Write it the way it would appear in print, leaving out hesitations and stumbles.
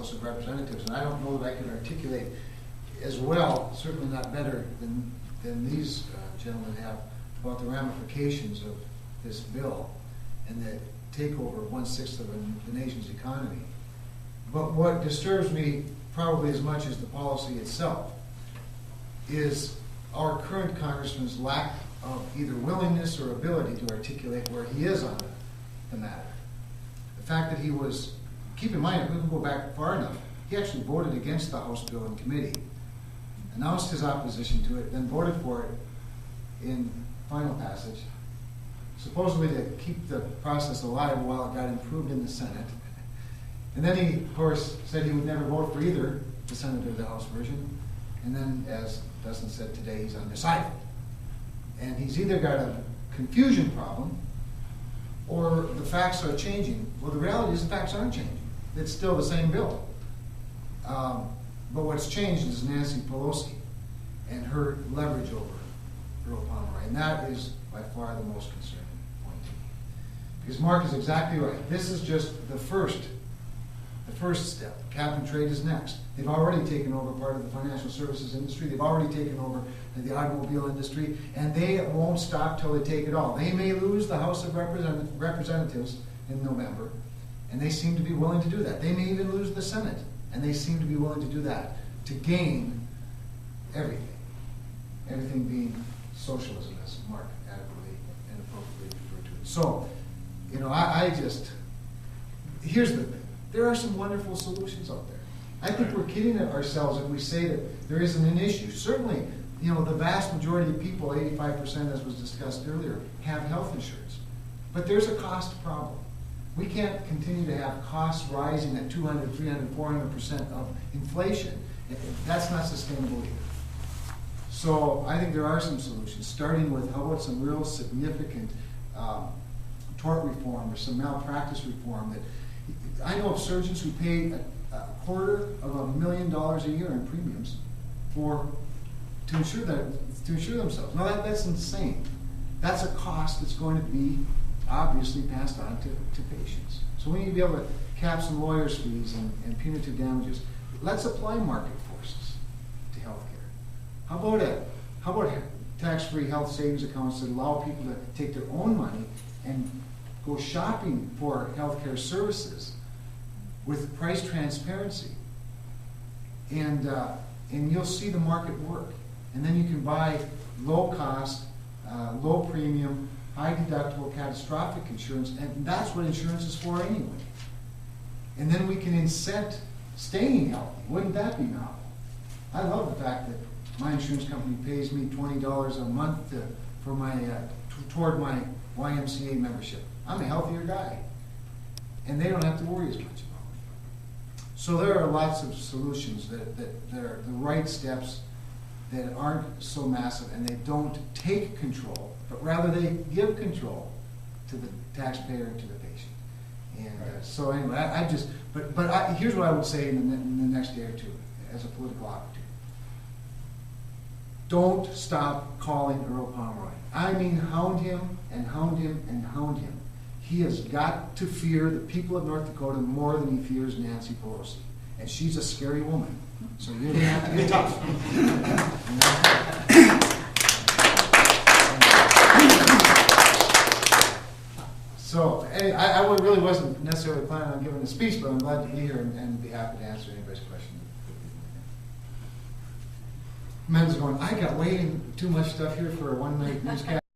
House of Representatives, and I don't know that I could articulate as well, certainly not better than these gentlemen have, about the ramifications of this bill and the takeover of 1/6 of the nation's economy. But what disturbs me probably as much as the policy itself is our current congressman's lack of either willingness or ability to articulate where he is on the matter. The fact that he was, keep in mind, we can go back far enough, he actually voted against the House bill in committee, announced his opposition to it, then voted for it in final passage, supposedly to keep the process alive while it got improved in the Senate. And then he, of course, said he would never vote for either the Senate or the House version. And then, as Dustin said today, he's undecided. And he's either got a confusion problem or the facts are changing. Well, the reality is the facts aren't changing. It's still the same bill. But what's changed is Nancy Pelosi and her leverage over Earl Pomeroy. And that is by far the most concerning point to me. Because Mark is exactly right. This is just the first step. Cap and trade is next. They've already taken over part of the financial services industry. They've already taken over the automobile industry, and they won't stop till they take it all. They may lose the House of Representatives in November, and they seem to be willing to do that. They may even lose the Senate, and they seem to be willing to do that to gain everything. Everything being socialism, as Mark adequately and appropriately referred to it. So, I just, here's the thing. There are some wonderful solutions out there. I think we're kidding ourselves if we say that there isn't an issue. Certainly, the vast majority of people, 85%, as was discussed earlier, have health insurance. But there's a cost problem. We can't continue to have costs rising at 200, 300, 400% of inflation. That's not sustainable either. So I think there are some solutions, starting with how about some real significant tort reform or some malpractice reform. That I know of surgeons who pay a $250,000 a year in premiums to insure themselves. Now that's insane. That's a cost that's going to be obviously passed on to patients. So we need to be able to cap some lawyers' fees and punitive damages. Let's apply market forces to healthcare. How about tax-free health savings accounts that allow people to take their own money and go shopping for healthcare services with price transparency, and you'll see the market work. And then you can buy low cost, low premium, high deductible catastrophic insurance, and that's what insurance is for anyway. And then we can incent staying healthy. Wouldn't that be novel? I love the fact that my insurance company pays me $20 a month toward my YMCA membership. I'm a healthier guy, and they don't have to worry as much about it. So there are lots of solutions that are the right steps that aren't so massive, and they don't take control, but rather they give control to the taxpayer and to the patient. And so anyway, here's what I would say in the next day or two as a political opportunity. Don't stop calling Earl Pomeroy. I mean, hound him and hound him and hound him. He has got to fear the people of North Dakota more than he fears Nancy Pelosi. And she's a scary woman. So you're going to have to get tough. So I really wasn't necessarily planning on giving a speech, but I'm glad to be here and be happy to answer anybody's question. Men's going, I got way too much stuff here for a one-night newscast.